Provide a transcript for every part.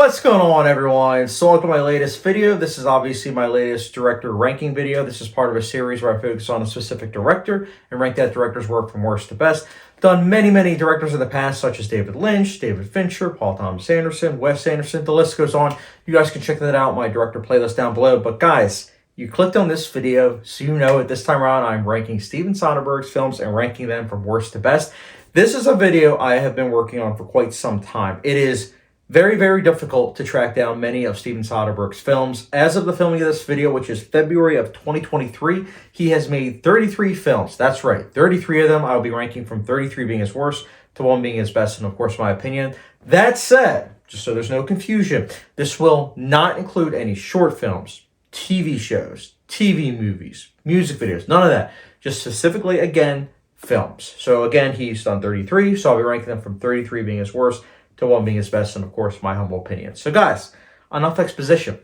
What's going on, everyone? So welcome to my latest video. This is obviously my latest director ranking video. This is part of a series where I focus on a specific director and rank that director's work from worst to best. I've done many directors in the past, such as David Lynch, David Fincher, Paul Thomas Anderson, Wes Anderson. The list goes on. You guys can check that out in my director playlist down below. But guys, you clicked on this video, so you know it. This time around, I'm ranking Steven Soderbergh's films and ranking them from worst to best. This is a video I have been working on for quite some time. It is very difficult to track down many of Steven Soderbergh's films. As of the filming of this video, which is February of 2023, he has made 33 films. That's right, 33 of them. I'll be ranking from 33 being his worst to 1 being his best, and of course, my opinion. That said, just so there's no confusion, this will not include any short films, TV shows, TV movies, music videos, none of that. Just specifically, again, films. So again, he's done 33, so I'll be ranking them from 33 being his worst to 1 being his best, and of course, my humble opinion. So guys, enough exposition.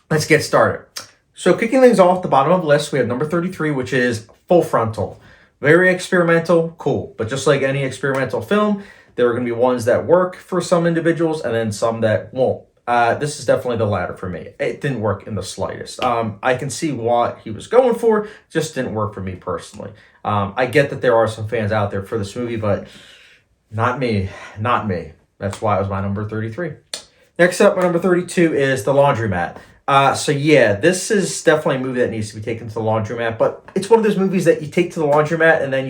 Let's get started. So kicking things off, the bottom of the list, we have number 33, which is Full Frontal. Very experimental, cool. But just like any experimental film, there are going to be ones that work for some individuals and then some that won't. This is definitely the latter for me. It didn't work in the slightest. I can see what he was going for, just didn't work for me personally. I get that there are some fans out there for this movie, but not me. That's why it was my number 33. Next up, my number 32 is The Laundromat. So yeah, this is definitely a movie that needs to be taken to the laundromat, but it's one of those movies that you take to the laundromat and then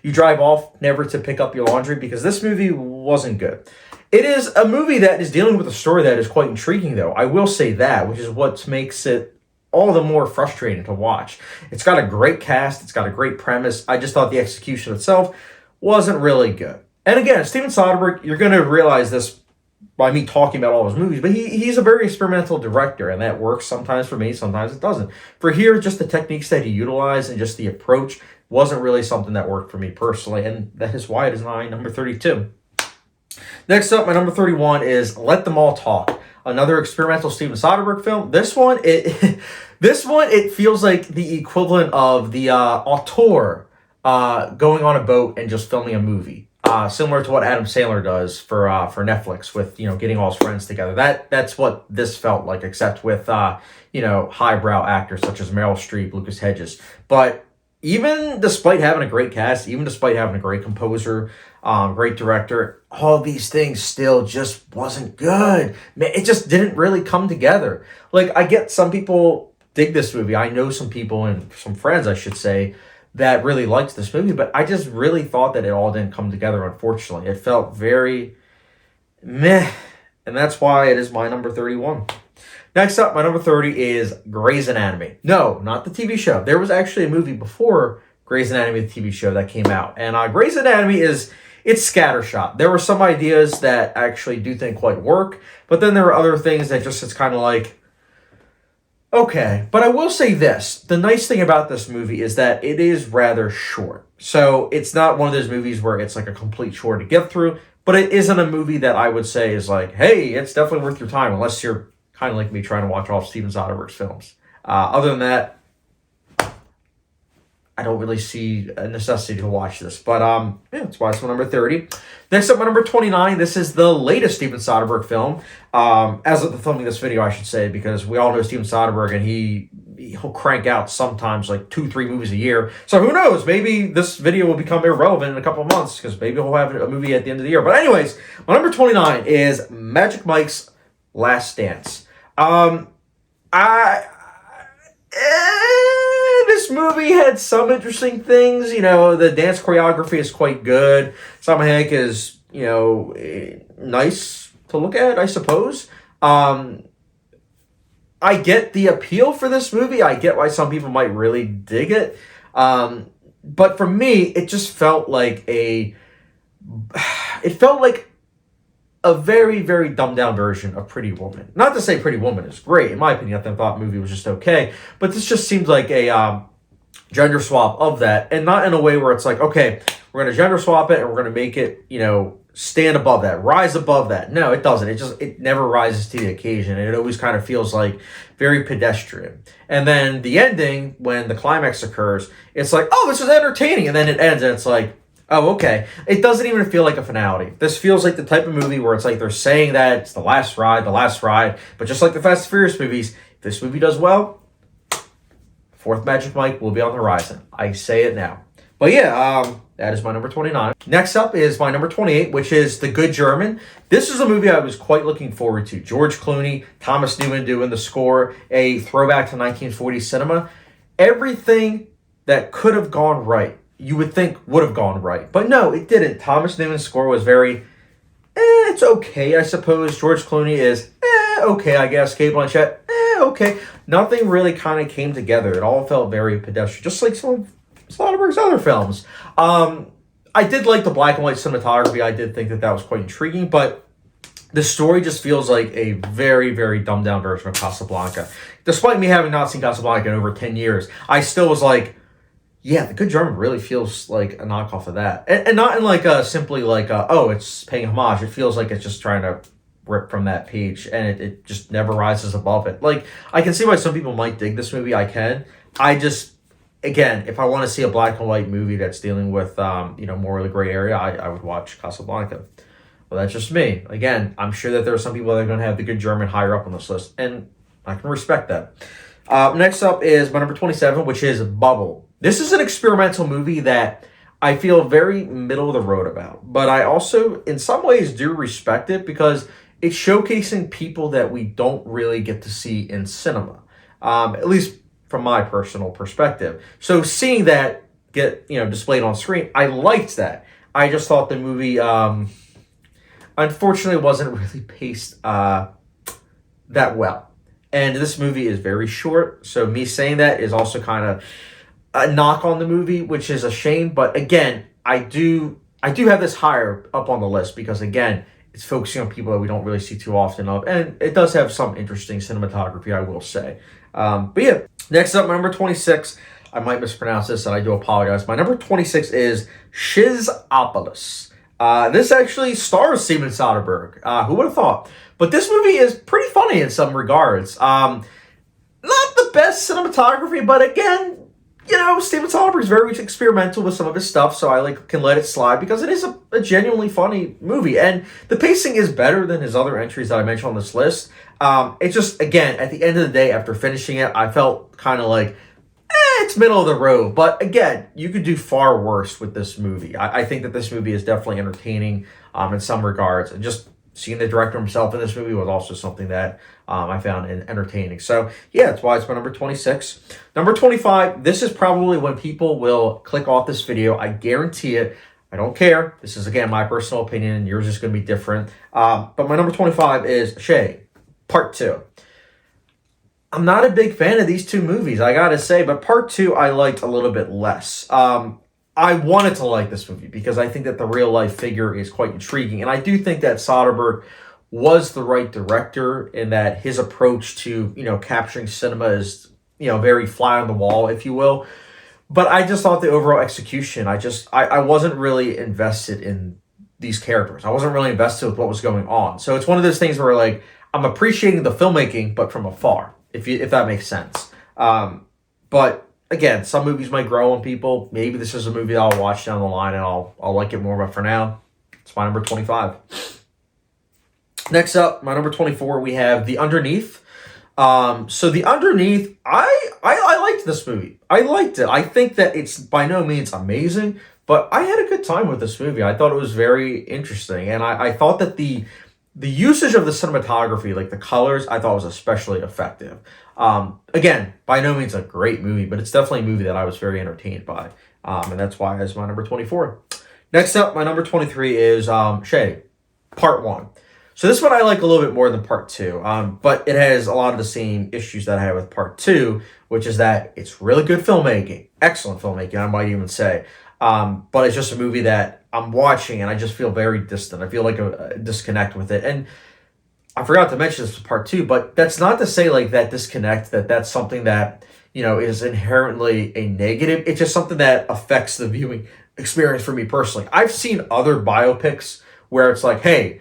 you drive off never to pick up your laundry, because this movie wasn't good. It is a movie that is dealing with a story that is quite intriguing, though. I will say that, which is what makes it all the more frustrating to watch. It's got a great cast. It's got a great premise. I just thought the execution itself wasn't really good. And again, Steven Soderbergh, you're going to realize this by me talking about all his movies, but he's a very experimental director, and that works sometimes for me, sometimes it doesn't. For here, just the techniques that he utilized and just the approach wasn't really something that worked for me personally, and that is why it is my number 32. Next up, my number 31 is Let Them All Talk, another experimental Steven Soderbergh film. This one, it feels like the equivalent of the auteur going on a boat and just filming a movie. Similar to what Adam Sandler does for Netflix with, getting all his friends together. That's what this felt like, except with, highbrow actors such as Meryl Streep, Lucas Hedges. But even despite having a great cast, even despite having a great composer, great director, all these things still just wasn't good. Man, it just didn't really come together. Like, I get some people dig this movie. I know some people, and some friends, I should say, that really liked this movie, but I just really thought that it all didn't come together, unfortunately. It felt very meh, and that's why it is my number 31. Next up, my number 30 is Grey's Anatomy. No, not the TV show. There was actually a movie before Grey's Anatomy, the TV show, that came out. And Grey's Anatomy it's scattershot. There were some ideas that I actually do think quite work, but then there are other things that just, it's kind of like, okay. But I will say this. The nice thing about this movie is that it is rather short. So it's not one of those movies where it's like a complete chore to get through, but it isn't a movie that I would say is like, hey, it's definitely worth your time, unless you're kind of like me trying to watch all of Steven Soderbergh's films. Other than that, I don't really see a necessity to watch this. But yeah, that's why it's my number 30. Next up, my number 29. This is the latest Steven Soderbergh film. As of the filming of this video, I should say, because we all know Steven Soderbergh, and he'll crank out sometimes like 2-3 movies a year. So who knows? Maybe this video will become irrelevant in a couple of months, because maybe he'll have a movie at the end of the year. But anyways, my number 29 is Magic Mike's Last Dance. This movie had some interesting things. The dance choreography is quite good. Salma Hayek is, nice to look at, I suppose. I get the appeal for this movie. I get why some people might really dig it. But for me, it just felt like a very dumbed down version of Pretty Woman. Not to say Pretty Woman is great. In my opinion, I thought the movie was just okay. But this just seems like a gender swap of that. And not in a way where it's like, okay, we're going to gender swap it and we're going to make it, stand above that, rise above that. No, it doesn't. It never rises to the occasion. And it always kind of feels like very pedestrian. And then the ending, when the climax occurs, it's like, oh, this is entertaining. And then it ends and it's like, Oh, okay. It doesn't even feel like a finality. This feels like the type of movie where it's like they're saying that it's the last ride. But just like the Fast and Furious movies, if this movie does well, fourth Magic Mike will be on the horizon. I say it now. But yeah, that is my number 29. Next up is my number 28, which is The Good German. This is a movie I was quite looking forward to. George Clooney, Thomas Newman doing the score, a throwback to 1940s cinema. Everything that could have gone right, you would think would have gone right. But no, it didn't. Thomas Newman's score was very, it's okay, I suppose. George Clooney is, okay, I guess. Cate Blanchett, okay. Nothing really kind of came together. It all felt very pedestrian, just like some of Soderbergh's other films. I did like the black and white cinematography. I did think that that was quite intriguing, but the story just feels like a very, very dumbed down version of Casablanca. Despite me having not seen Casablanca in over 10 years, I still was like, yeah, The Good German really feels like a knockoff of that. And not in like simply like, oh, it's paying homage. It feels like it's just trying to rip from that page, and it just never rises above it. Like, I can see why some people might dig this movie. I can. I just, again, if I want to see a black and white movie that's dealing with, more of the gray area, I would watch Casablanca. Well, that's just me. Again, I'm sure that there are some people that are going to have The Good German higher up on this list, and I can respect that. Next up is my number 27, which is Bubble. This is an experimental movie that I feel very middle of the road about, but I also, in some ways, do respect it because it's showcasing people that we don't really get to see in cinema, at least from my personal perspective. So seeing that get displayed on screen, I liked that. I just thought the movie, unfortunately, wasn't really paced that well. And this movie is very short, so me saying that is also kind of a knock on the movie, which is a shame. But again, I do have this higher up on the list because, again, it's focusing on people that we don't really see too often of, and it does have some interesting cinematography, I will say. But yeah, next up, my number 26. I might mispronounce this, and I do apologize. My number 26 is Shizopolis. This actually stars Steven Soderbergh. Who would have thought? But this movie is pretty funny in some regards. Not the best cinematography, but again, Steven Soderbergh is very experimental with some of his stuff, so I can let it slide because it is a genuinely funny movie, and the pacing is better than his other entries that I mentioned on this list. It's just, again, at the end of the day, after finishing it, I felt kind of like, it's middle of the road. But again, you could do far worse with this movie. I think that this movie is definitely entertaining in some regards, and just seeing the director himself in this movie was also something that I found entertaining. So yeah, that's why it's my number 26. Number 25, this is probably when people will click off this video. I guarantee it. I don't care. This is, again, my personal opinion. Yours is going to be different. But my number 25 is Shay, Part 2. I'm not a big fan of these two movies, I gotta say, but Part 2 I liked a little bit less. I wanted to like this movie because I think that the real life figure is quite intriguing. And I do think that Soderbergh was the right director in that his approach to, capturing cinema is, very fly on the wall, if you will. But I just thought the overall execution, I wasn't really invested in these characters. I wasn't really invested with what was going on. So it's one of those things where, like, I'm appreciating the filmmaking, but from afar, if that makes sense. But again, some movies might grow on people. Maybe this is a movie I'll watch down the line and I'll like it more. But for now, it's my number 25. Next up, my number 24, we have The Underneath. So The Underneath, I liked this movie. I liked it. I think that it's by no means amazing, but I had a good time with this movie. I thought it was very interesting, and I thought that the usage of the cinematography, like the colors, I thought was especially effective. Again, by no means a great movie, but it's definitely a movie that I was very entertained by. And that's why it's my number 24. Next up, my number 23 is Shay, Part 1. So this one I like a little bit more than Part 2, but it has a lot of the same issues that I had with Part 2, which is that it's really good filmmaking, excellent filmmaking, I might even say. But it's just a movie that I'm watching and I just feel very distant. I feel like a disconnect with it. And I forgot to mention this with Part 2, but that's not to say like that disconnect, that's something that, is inherently a negative. It's just something that affects the viewing experience for me personally. I've seen other biopics where it's like, hey,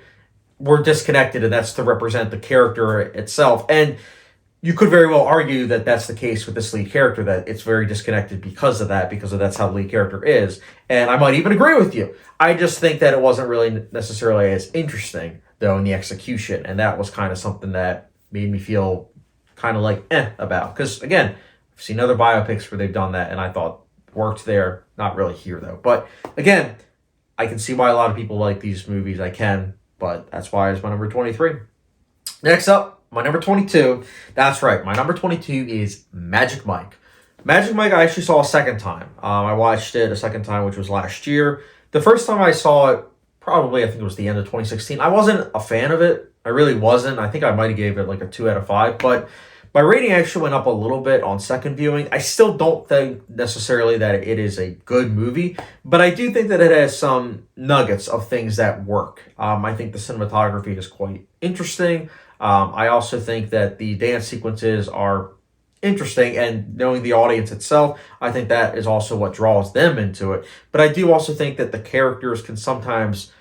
we're disconnected and that's to represent the character itself. And you could very well argue that that's the case with this lead character, that it's very disconnected because of that, because of that's how the lead character is. And I might even agree with you. I just think that it wasn't really necessarily as interesting, though, in the execution. And that was kind of something that made me feel kind of like about. Because, again, I've seen other biopics where they've done that, and I thought worked there. Not really here, though. But, again, I can see why a lot of people like these movies. I can. But that's why it's my number 23. Next up, my number 22. That's right. My number 22 is Magic Mike. Magic Mike I actually saw a second time. I watched it a second time, which was last year. The first time I saw it, probably I think it was the end of 2016. I wasn't a fan of it. I really wasn't. I think I might have gave it like a 2 out of 5. But my rating actually went up a little bit on second viewing. I still don't think necessarily that it is a good movie, but I do think that it has some nuggets of things that work. I think the cinematography is quite interesting. I also think that the dance sequences are interesting, and knowing the audience itself, I think that is also what draws them into it. But I do also think that the characters can sometimes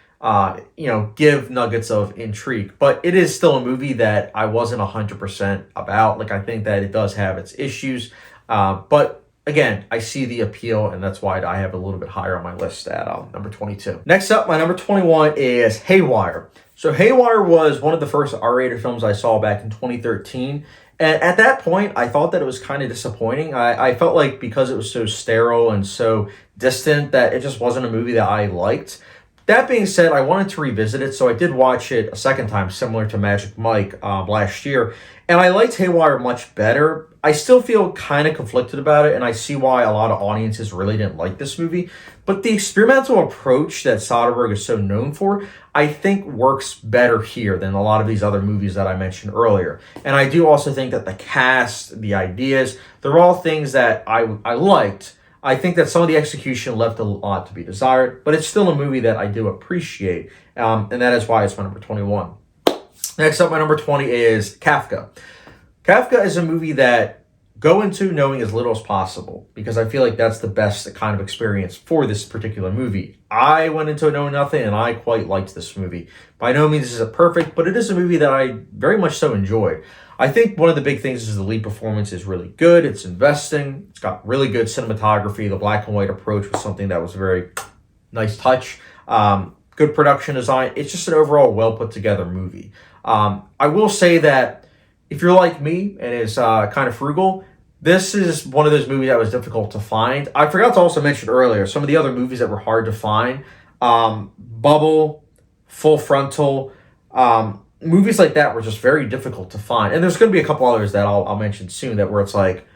give nuggets of intrigue, but it is still a movie that I wasn't 100% about. Like, I think that it does have its issues, but again, I see the appeal, and that's why I have a little bit higher on my list at number 22. Next up, my number 21 is Haywire. So Haywire was one of the first R-rated films I saw back in 2013. And at that point, I thought that it was kind of disappointing. I felt like because it was so sterile and so distant that it just wasn't a movie that I liked. That being said, I wanted to revisit it, so I did watch it a second time, similar to Magic Mike last year, and I liked Haywire much better. I still feel kind of conflicted about it, and I see why a lot of audiences really didn't like this movie, but the experimental approach that Soderbergh is so known for, I think works better here than a lot of these other movies that I mentioned earlier. And I do also think that the cast, the ideas, they're all things that I liked. I think that some of the execution left a lot to be desired, but it's still a movie that I do appreciate, and that is why it's my number 21. Next up, my number 20 is Kafka. Kafka is a movie that go into knowing as little as possible, because I feel like that's the best kind of experience for this particular movie. I went into it knowing nothing, and I quite liked this movie. By no means is it perfect, but it is a movie that I very much so enjoyed. I think one of the big things is the lead performance is really good. It's investing. It's got really good cinematography. The black and white approach was something that was a very nice touch. Good production design. It's just an overall well put together movie. I will say that if you're like me and is kind of frugal, this is one of those movies that was difficult to find. I forgot to also mention earlier some of the other movies that were hard to find. Bubble, Full Frontal, movies like that were just very difficult to find. And there's going to be a couple others that I'll mention soon that where it's like,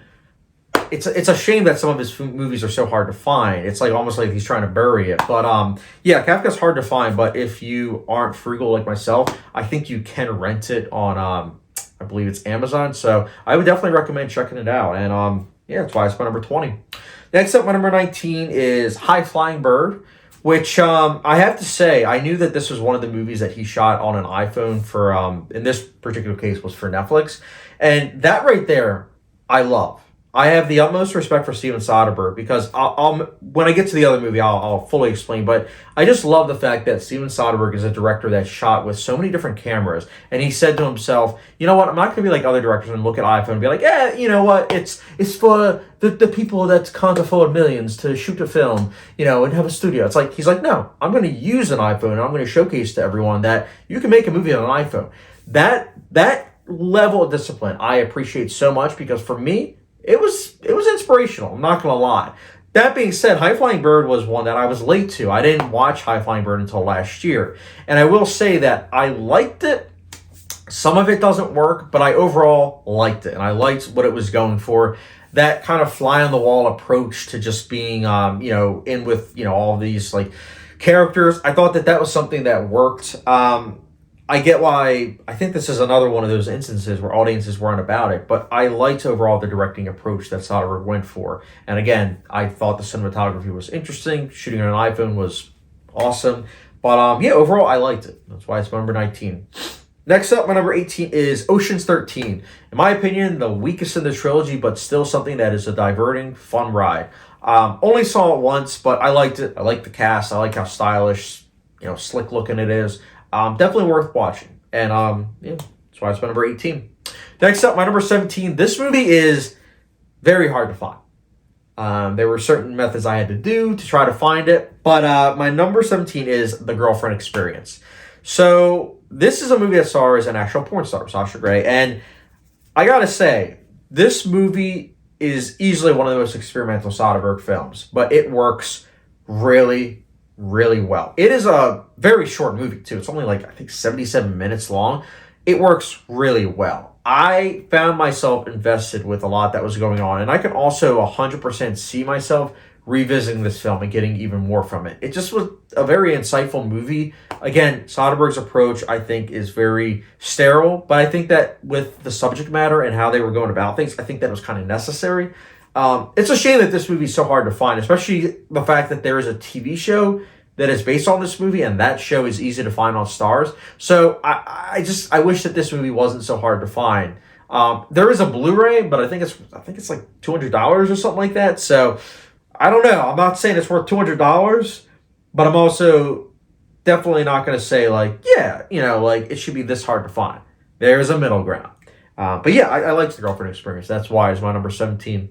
it's a shame that some of his movies are so hard to find. It's like almost like he's trying to bury it. But yeah, Kafka's hard to find. But if you aren't frugal like myself, I think you can rent it on, I believe it's Amazon. So I would definitely recommend checking it out. And yeah, that's why it's my number 20. Next up, my number 19 is High Flying Bird, which I have to say, I knew that this was one of the movies that he shot on an iPhone for, in this particular case, was for Netflix. And that right there, I love. I have the utmost respect for Steven Soderbergh, because I'll when I get to the other movie, I'll fully explain. But I just love the fact that Steven Soderbergh is a director that shot with so many different cameras. And he said to himself, you know what, I'm not going to be like other directors and look at iPhone and be like, yeah, you know what, it's for the people that can't afford millions to shoot a film, and have a studio. It's like, he's like, no, I'm going to use an iPhone and I'm going to showcase to everyone that you can make a movie on an iPhone. That level of discipline I appreciate so much, because for me, it was inspirational. I'm not going to lie. That being said, High Flying Bird was one that I was late to. I didn't watch High Flying Bird until last year. And I will say that I liked it. Some of it doesn't work, but I overall liked it. And I liked what it was going for. That kind of fly-on-the-wall approach to just being, in with, all these, characters. I thought that was something that worked. I get why. I think this is another one of those instances where audiences weren't about it, but I liked overall the directing approach that Soderbergh went for. And again, I thought the cinematography was interesting. Shooting on an iPhone was awesome. But yeah, overall, I liked it. That's why it's my number 19. Next up, my number 18 is Ocean's 13. In my opinion, the weakest in the trilogy, but still something that is a diverting, fun ride. Only saw it once, but I liked it. I liked the cast. I like how stylish, slick looking it is. Definitely worth watching. And yeah, that's why it's my number 18. Next up, my number 17. This movie is very hard to find. There were certain methods I had to do to try to find it, but my number 17 is The Girlfriend Experience. So this is a movie that stars an actual porn star, Sasha Grey, and I gotta say, this movie is easily one of the most experimental Soderbergh films, but it works really, really well. It is a very short movie, too. It's only like, I think, 77 minutes long. It works really well. I found myself invested with a lot that was going on, and I can also 100% see myself revisiting this film and getting even more from it. It just was a very insightful movie. Again, Soderbergh's approach, I think, is very sterile, but I think that with the subject matter and how they were going about things, I think that was kind of necessary. It's a shame that this movie is so hard to find, especially the fact that there is a TV show that is based on this movie, and that show is easy to find on Starz. So I wish that this movie wasn't so hard to find. There is a Blu-ray, but I think it's like $200 or something like that. So I don't know. I'm not saying it's worth $200, but I'm also definitely not going to say like, yeah, like it should be this hard to find. There's a middle ground. But yeah, I liked The Girlfriend Experience. That's why it's my number 17.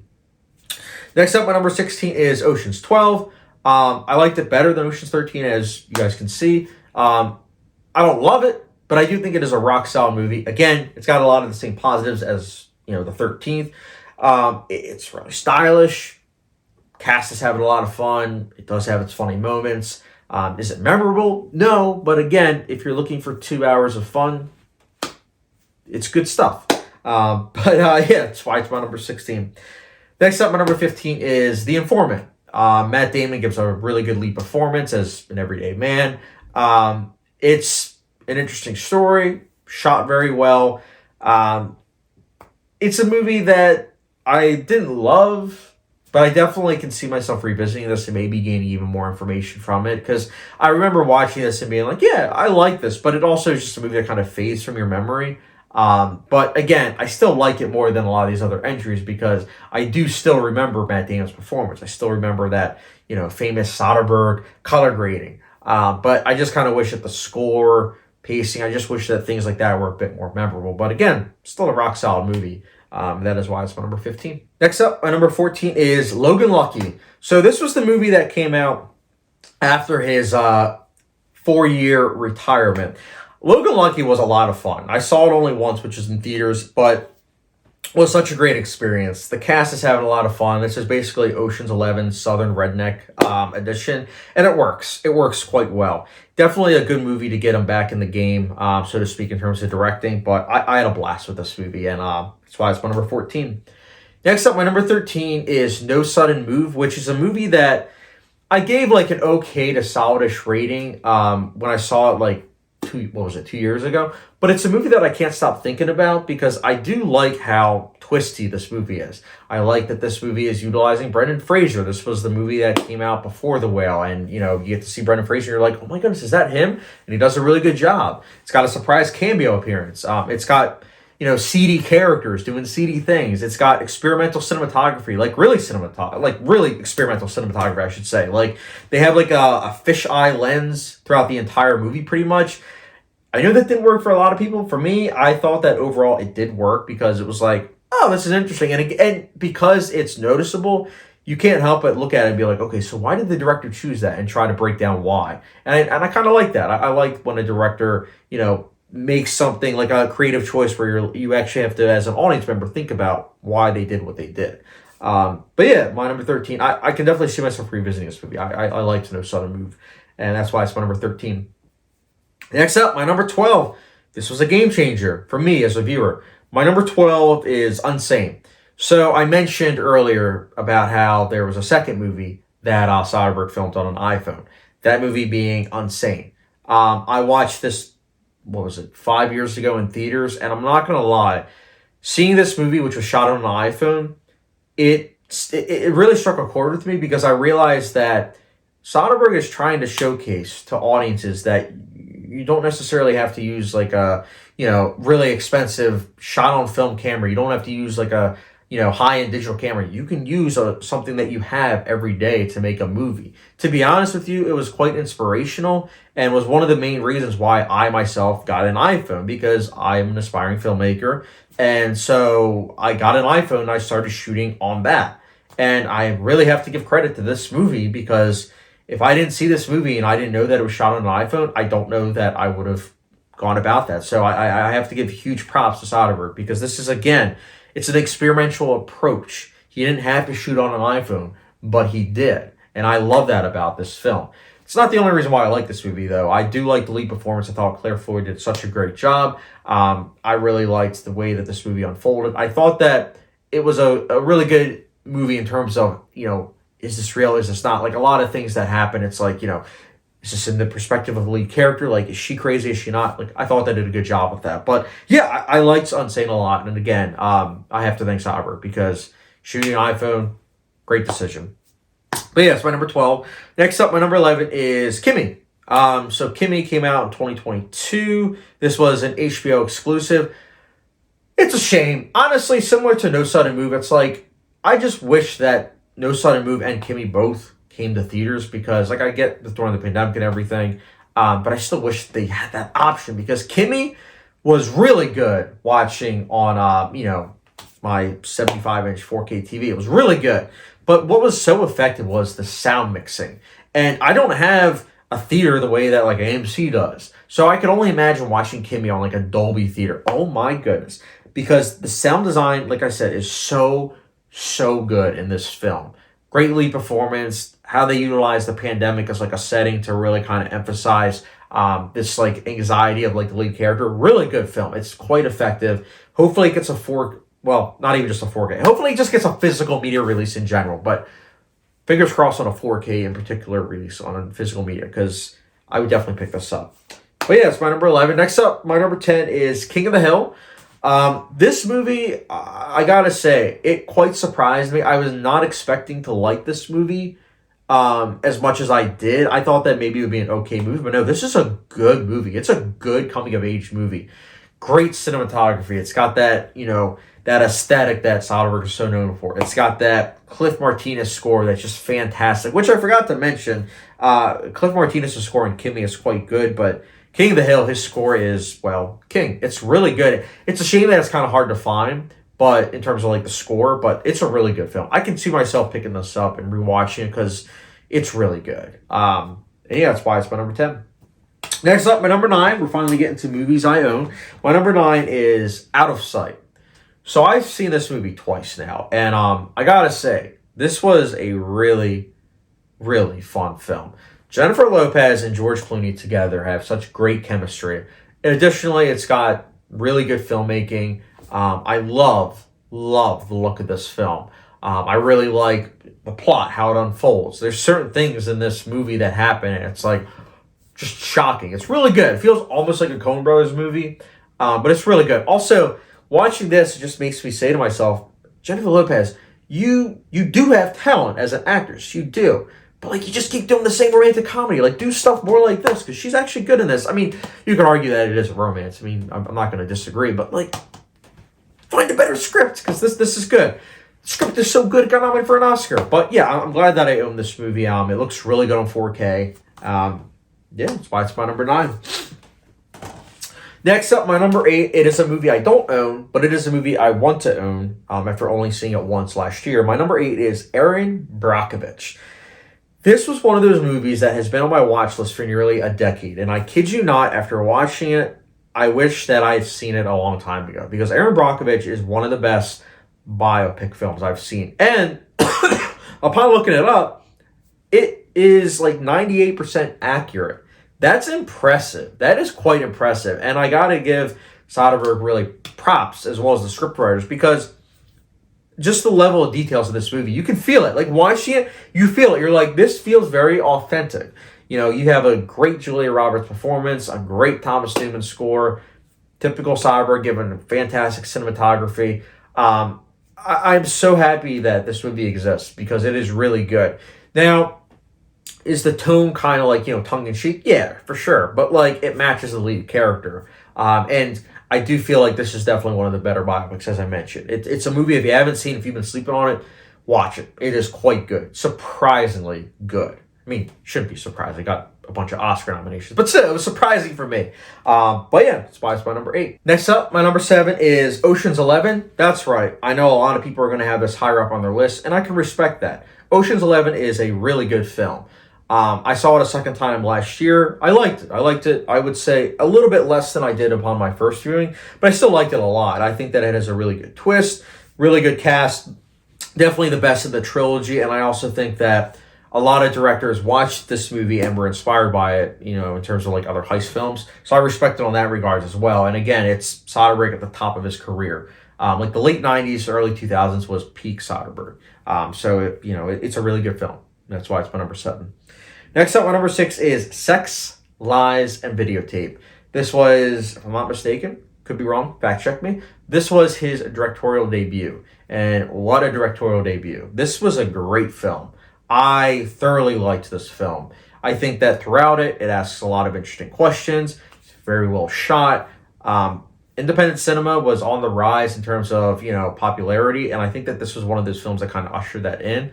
Next up, my number 16 is Ocean's 12. I liked it better than Ocean's 13, as you guys can see. I don't love it, but I do think it is a rock-solid movie. Again, it's got a lot of the same positives as, the 13th. It's really stylish. Cast is having a lot of fun. It does have its funny moments. Is it memorable? No, but again, if you're looking for 2 hours of fun, it's good stuff. Yeah, that's why it's my number 16. Next up, my number 15 is The Informant. Matt Damon gives a really good lead performance as an everyday man. It's an interesting story, shot very well. It's a movie that I didn't love, but I definitely can see myself revisiting this and maybe gaining even more information from it, because I remember watching this and being like, yeah, I like this, but it also is just a movie that kind of fades from your memory. But again, I still like it more than a lot of these other entries because I do still remember Matt Damon's performance. I still remember that, famous Soderbergh color grading. But I just kind of wish that the score, pacing, I just wish that things like that were a bit more memorable. But again, still a rock solid movie. That is why it's my number 15. Next up, my number 14 is Logan Lucky. So this was the movie that came out after his 4-year retirement. Logan Lucky was a lot of fun. I saw it only once, which is in theaters, but it was such a great experience. The cast is having a lot of fun. This is basically Ocean's 11 Southern Redneck edition, and it works. It works quite well. Definitely a good movie to get him back in the game, so to speak, in terms of directing, but I had a blast with this movie, and that's why it's my number 14. Next up, my number 13 is No Sudden Move, which is a movie that I gave like an okay to solidish rating when I saw it like 2 years ago, but it's a movie that I can't stop thinking about because I do like how twisty this movie is. I like that this movie is utilizing Brendan Fraser. This was the movie that came out before The Whale, and you get to see Brendan Fraser, you're like, oh my goodness, is that him? And he does a really good job. It's got a surprise cameo appearance. It's got seedy characters doing seedy things. It's got experimental cinematography, like really experimental cinematography, I should say. Like they have like a fisheye lens throughout the entire movie, pretty much. I know that didn't work for a lot of people. For me, I thought that overall it did work because it was like, oh, this is interesting. And because it's noticeable, you can't help but look at it and be like, okay, so why did the director choose that and try to break down why? And I kind of like that. I like when a director, make something like a creative choice where you actually have to, as an audience member, think about why they did what they did. But yeah, my number 13, I can definitely see myself revisiting this movie. I like No Sudden Move, and that's why it's my number 13. Next up, my number 12. This was a game changer for me as a viewer. My number 12 is Unsane. So I mentioned earlier about how there was a second movie that Soderbergh filmed on an iPhone. That movie being Unsane. I watched this 5 years ago in theaters, and I'm not gonna lie, seeing this movie, which was shot on an iPhone, it really struck a chord with me because I realized that Soderbergh is trying to showcase to audiences that you don't necessarily have to use like a really expensive shot on film camera. You don't have to use like a high-end digital camera. You can use something that you have every day to make a movie. To be honest with you, it was quite inspirational and was one of the main reasons why I myself got an iPhone, because I'm an aspiring filmmaker. And so I got an iPhone and I started shooting on that. And I really have to give credit to this movie, because if I didn't see this movie and I didn't know that it was shot on an iPhone, I don't know that I would have gone about that. So I have to give huge props to Soderbergh, because this is, again, it's an experimental approach. He didn't have to shoot on an iPhone, but he did. And I love that about this film. It's not the only reason why I like this movie, though. I do like the lead performance. I thought Claire Foy did such a great job. I really liked the way that this movie unfolded. I thought that it was a really good movie in terms of, is this real? Is this not? Like, a lot of things that happen, it's like, is this in the perspective of the lead character? Like, is she crazy? Is she not? Like, I thought they did a good job with that. But yeah, I liked Unsane a lot. And again, I have to thank Soderbergh, because shooting an iPhone, great decision. But yeah, it's my number 12. Next up, my number 11 is Kimi. So Kimi came out in 2022. This was an HBO exclusive. It's a shame. Honestly, similar to No Sudden Move, it's like, I just wish that No Sudden Move and Kimi both came to theaters, because like I get during the pandemic and everything, but I still wish they had that option, because Kimi was really good watching on my 75-inch 4K TV. It was really good, but what was so effective was the sound mixing, and I don't have a theater the way that like AMC does, so I could only imagine watching Kimi on like a Dolby theater. Oh my goodness, because the sound design, like I said, is so good in this film. Great lead performance, how they utilize the pandemic as like a setting to really kind of emphasize this like anxiety of like the lead character. Really good film. It's quite effective. Hopefully it gets not even just a 4K. Hopefully it just gets a physical media release in general, but fingers crossed on a 4K in particular release on physical media, because I would definitely pick this up. But yeah, it's my number 11. Next up, my number 10 is King of the Hill. This movie, I gotta say, it quite surprised me. I was not expecting to like this movie as much as I did. I thought that maybe it would be an okay movie, but no, this is a good movie. It's a good coming-of-age movie. Great cinematography. It's got that, that aesthetic that Soderbergh is so known for. It's got that Cliff Martinez score that's just fantastic, which I forgot to mention. Cliff Martinez's score in Kimi is quite good, but King of the Hill, his score is, king. It's really good. It's a shame that it's kind of hard to find, but in terms of like the score, but it's a really good film. I can see myself picking this up and rewatching it, because it's really good. And yeah, that's why it's my number 10. Next up, my number 9, we're finally getting to movies I own. My number 9 is Out of Sight. So I've seen this movie twice now, and I gotta say, this was a really, really fun film. Jennifer Lopez and George Clooney together have such great chemistry. And additionally, it's got really good filmmaking. I love the look of this film. I really like the plot, how it unfolds. There's certain things in this movie that happen, and it's like just shocking. It's really good. It feels almost like a Coen Brothers movie, but it's really good. Also, watching this just makes me say to myself, Jennifer Lopez, you do have talent as an actress. You do. But, like, you just keep doing the same romantic comedy. Like, do stuff more like this, because she's actually good in this. I mean, you can argue that it is a romance. I mean, I'm not going to disagree. But, like, find a better script, because this is good. The script is so good, it got nominated for an Oscar. But, yeah, I'm glad that I own this movie. It looks really good on 4K. Yeah, that's why it's my number 9. Next up, my number 8. It is a movie I don't own, but it is a movie I want to own after only seeing it once last year. My number 8 is Erin Brockovich. This was one of those movies that has been on my watch list for nearly a decade. And I kid you not, after watching it, I wish that I had seen it a long time ago. Because Erin Brockovich is one of the best biopic films I've seen. And upon looking it up, it is like 98% accurate. That's impressive. That is quite impressive. And I got to give Soderbergh really props, as well as the scriptwriters, because just the level of details of this movie, you can feel it. Like, watching it, you feel it. You're like, this feels very authentic. You have a great Julia Roberts performance, a great Thomas Newman score, typical Soderbergh, given fantastic cinematography. I'm so happy that this movie exists, because it is really good. Now, is the tone kind of like, tongue-in-cheek? Yeah, for sure. But, like, it matches the lead character. And I do feel like this is definitely one of the better biopics, as I mentioned. It's a movie, if you haven't seen, if you've been sleeping on it, watch it. It is quite good. Surprisingly good. I mean, shouldn't be surprised. It got a bunch of Oscar nominations, but still, it was surprising for me. But yeah, it's my number 8. Next up, my number 7 is Ocean's 11. That's right. I know a lot of people are going to have this higher up on their list, and I can respect that. Ocean's 11 is a really good film. I saw it a second time last year. I liked it. I would say a little bit less than I did upon my first viewing, but I still liked it a lot. I think that it has a really good twist, really good cast, definitely the best of the trilogy, and I also think that a lot of directors watched this movie and were inspired by it, in terms of like other heist films. So I respect it on that regard as well. And again, it's Soderbergh at the top of his career. Like the late 90s, early 2000s was peak Soderbergh. It's a really good film. That's why it's my number 7. Next up, my number 6 is Sex, Lies, and Videotape. This was, if I'm not mistaken, could be wrong, fact check me. This was his directorial debut. And what a directorial debut. This was a great film. I thoroughly liked this film. I think that throughout it asks a lot of interesting questions. It's very well shot. Independent cinema was on the rise in terms of, popularity. And I think that this was one of those films that kind of ushered that in.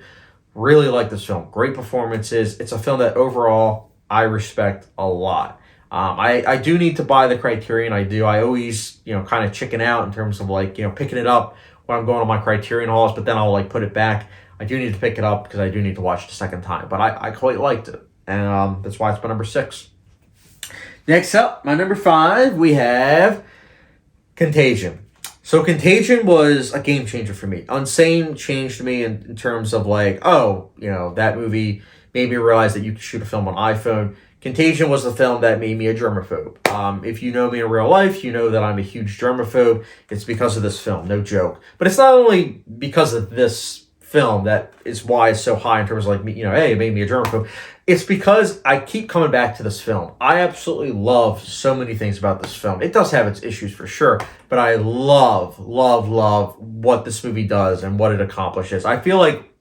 Really like this film. Great performances. It's a film that overall I respect a lot. I do need to buy the Criterion. I do. I always, kind of chicken out in terms of like, picking it up when I'm going on my Criterion hauls, but then I'll like put it back. I do need to pick it up because I do need to watch it a second time. But I quite liked it. And that's why it's my number 6. Next up, my number 5, we have Contagion. So Contagion was a game changer for me. Unsane changed me in terms of like, that movie made me realize that you can shoot a film on iPhone. Contagion was the film that made me a germaphobe. If you know me in real life, you know that I'm a huge germaphobe. It's because of this film, no joke. But it's not only because of this film that is why it's so high in terms of like, hey, it made me a germaphobe. It's because I keep coming back to this film. I absolutely love so many things about this film. It does have its issues for sure, but I love what this movie does and what it accomplishes. I feel like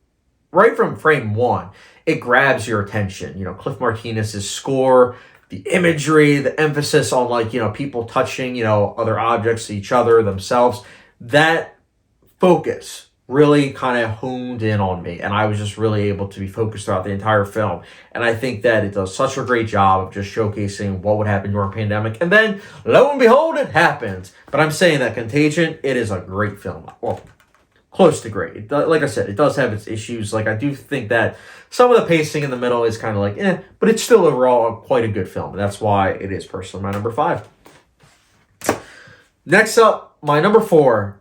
right from frame 1, it grabs your attention. Cliff Martinez's score, the imagery, the emphasis on like, people touching, other objects, each other, themselves. That focus really kind of honed in on me, and I was just really able to be focused throughout the entire film. And I think that it does such a great job of just showcasing what would happen during a pandemic, and then lo and behold, it happens. But I'm saying that Contagion, it is a great film. Well, close to great. Like I said, it does have its issues. Like I do think that some of the pacing in the middle is kind of like but it's still overall quite a good film, and that's why it is personally my number 5. Next up, my number 4,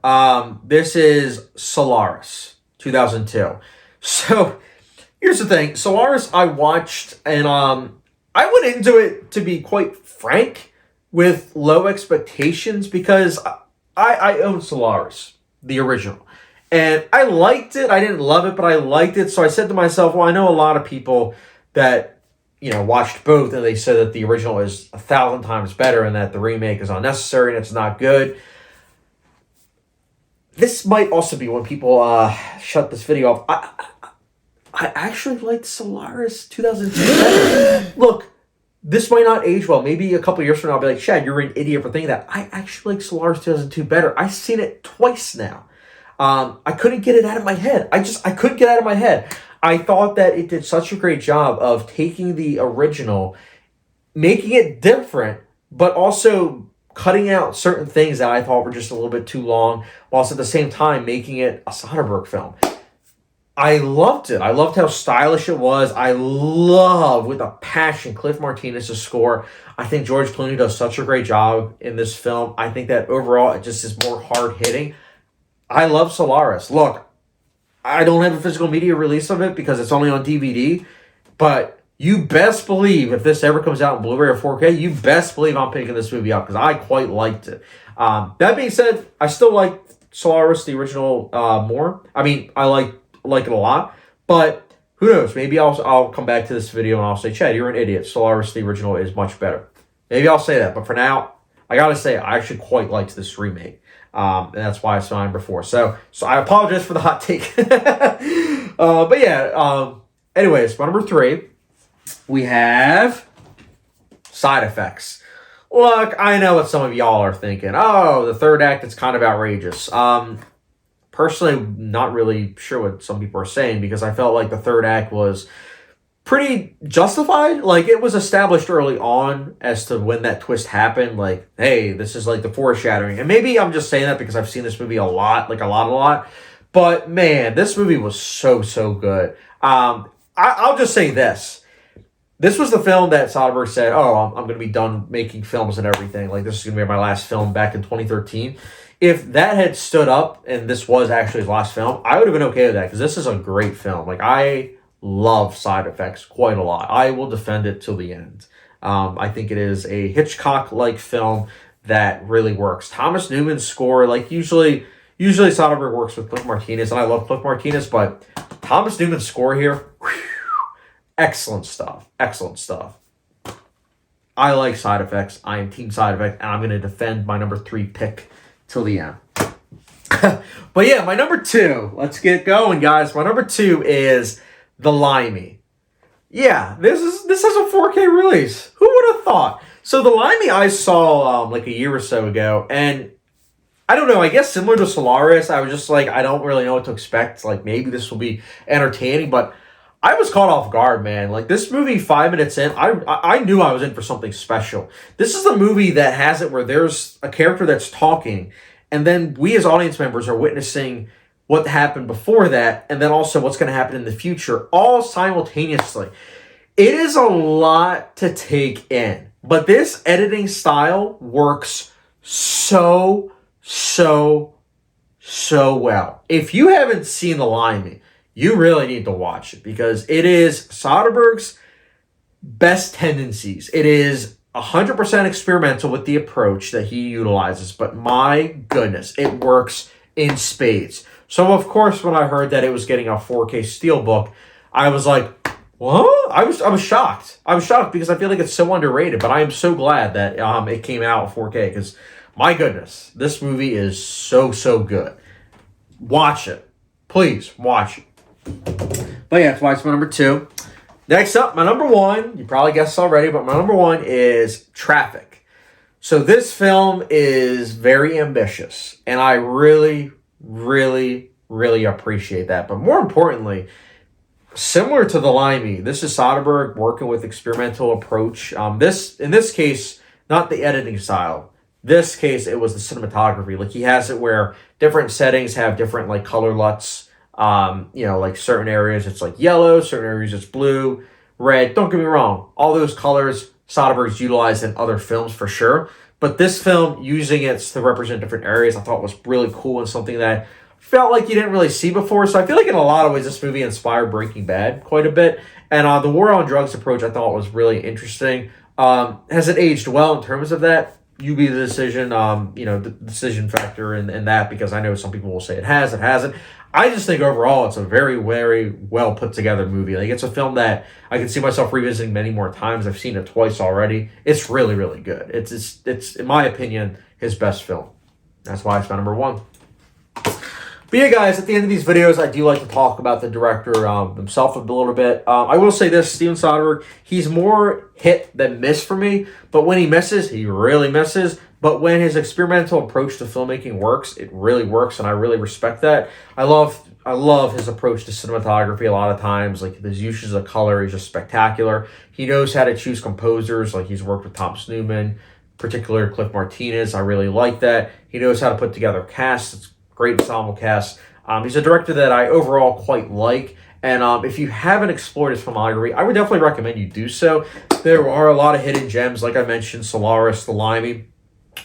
this is Solaris, 2002. So, here's the thing. Solaris, I watched, and I went into it, to be quite frank, with low expectations, because I own Solaris, the original. And I liked it. I didn't love it, but I liked it. So I said to myself, well, I know a lot of people that watched both, and they said that the original is 1,000 times better and that the remake is unnecessary and it's not good. This might also be when people shut this video off. I actually liked Solaris 2002 better. Look, this might not age well. Maybe a couple years from now I'll be like, Chad, you're an idiot for thinking that. I actually like Solaris 2002 better. I've seen it twice now. I couldn't get it out of my head. I couldn't get it out of my head. I thought that it did such a great job of taking the original, making it different, but also cutting out certain things that I thought were just a little bit too long, whilst at the same time making it a Soderbergh film. I loved it. I loved how stylish it was. I love, with a passion, Cliff Martinez's score. I think George Clooney does such a great job in this film. I think that overall it just is more hard-hitting. I love Solaris. Look, I don't have a physical media release of it because it's only on DVD, but you best believe if this ever comes out in Blu-ray or 4K, you best believe I'm picking this movie up because I quite liked it. That being said, I still like Solaris, the original, more. I mean, I like it a lot, but who knows? Maybe I'll come back to this video and I'll say, Chad, you're an idiot. Solaris, the original, is much better. Maybe I'll say that, but for now, I gotta say, I actually quite liked this remake. And that's why it's my number 4. So I apologize for the hot take. But yeah, anyways, my number 3, we have Side Effects. Look, I know what some of y'all are thinking. Oh, the third act is kind of outrageous. Personally, not really sure what some people are saying because I felt like the third act was pretty justified. Like, it was established early on as to when that twist happened. Like, hey, this is like the foreshadowing. And maybe I'm just saying that because I've seen this movie a lot, like a lot. But man, this movie was so good. I'll just say this. This was the film that Soderbergh said, oh, I'm going to be done making films and everything. Like, this is going to be my last film back in 2013. If that had stood up and this was actually his last film, I would have been okay with that because this is a great film. Like, I love Side Effects quite a lot. I will defend it till the end. I think it is a Hitchcock-like film that really works. Thomas Newman's score, like usually Soderbergh works with Cliff Martinez, and I love Cliff Martinez, but Thomas Newman's score here, excellent stuff. I like Side Effects. I am Team Side Effects, and I'm going to defend my number 3 pick till the end. But yeah, my number 2, let's get going, guys. My number 2 is The Limey. Yeah, this has a 4K release. Who would have thought? So The Limey I saw like a year or so ago, and I don't know, I guess similar to Solaris, I was just like, I don't really know what to expect. Like, maybe this will be entertaining, but I was caught off guard, man. Like, this movie, 5 minutes in, I knew I was in for something special. This is a movie that has it where there's a character that's talking, and then we as audience members are witnessing what happened before that, and then also what's going to happen in the future, all simultaneously. It is a lot to take in, but this editing style works so well. If you haven't seen The Limey, you really need to watch it because it is Soderbergh's best tendencies. It is 100% experimental with the approach that he utilizes, but my goodness, it works in spades. So, of course, when I heard that it was getting a 4K Steelbook, I was like, what? I was shocked. I was shocked because I feel like it's so underrated, but I am so glad that it came out 4K because, my goodness, this movie is so good. Watch it. Please, watch it. But yeah, that's why it's my number 2. Next up, my number 1, you probably guessed already, but my number 1 is Traffic. So this film is very ambitious, and I really appreciate that. But more importantly, similar to The Limey, this is Soderbergh working with experimental approach. In this case, not the editing style. This case, it was the cinematography. Like, he has it where different settings have different like color LUTs. Like certain areas it's like yellow, certain areas it's blue, red. Don't get me wrong, all those colors Soderbergh's utilized in other films for sure. But this film, using it to represent different areas, I thought was really cool and something that felt like you didn't really see before. So I feel like in a lot of ways, this movie inspired Breaking Bad quite a bit. And the war on drugs approach I thought was really interesting. Has it aged well in terms of that? You be the decision, the decision factor in that, because I know some people will say it has, it hasn't. I just think overall it's a very well put together movie. Like, it's a film that I can see myself revisiting many more times. I've seen it twice already. It's really good. It's in my opinion his best film. That's why it's my number 1. But yeah, guys, at the end of these videos, I do like to talk about the director himself a little bit. I will say this, Steven Soderbergh, he's more hit than miss for me. But when he misses, he really misses. But when his experimental approach to filmmaking works, it really works, and I really respect that. I love his approach to cinematography a lot of times. Like, his uses of color is just spectacular. He knows how to choose composers. Like, he's worked with Thomas Newman, particularly Cliff Martinez. I really like that. He knows how to put together casts. It's great ensemble cast. He's a director that I overall quite like. And if you haven't explored his filmography, I would definitely recommend you do so. There are a lot of hidden gems, like I mentioned, Solaris, The Limey.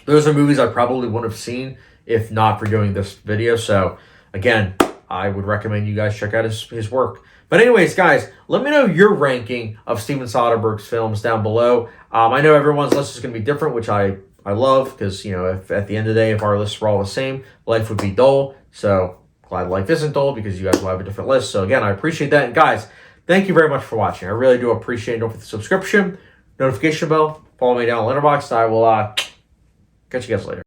Those are movies I probably wouldn't have seen if not for doing this video. So, again, I would recommend you guys check out his work. But anyways, guys, let me know your ranking of Steven Soderbergh's films down below. I know everyone's list is going to be different, which I love, because, if at the end of the day, if our lists were all the same, life would be dull. So, glad life isn't dull, because you guys will have a different list. So, again, I appreciate that. And, guys, thank you very much for watching. I really do appreciate it. Don't forget the subscription, notification bell, follow me down on Letterboxd. I will catch you guys later.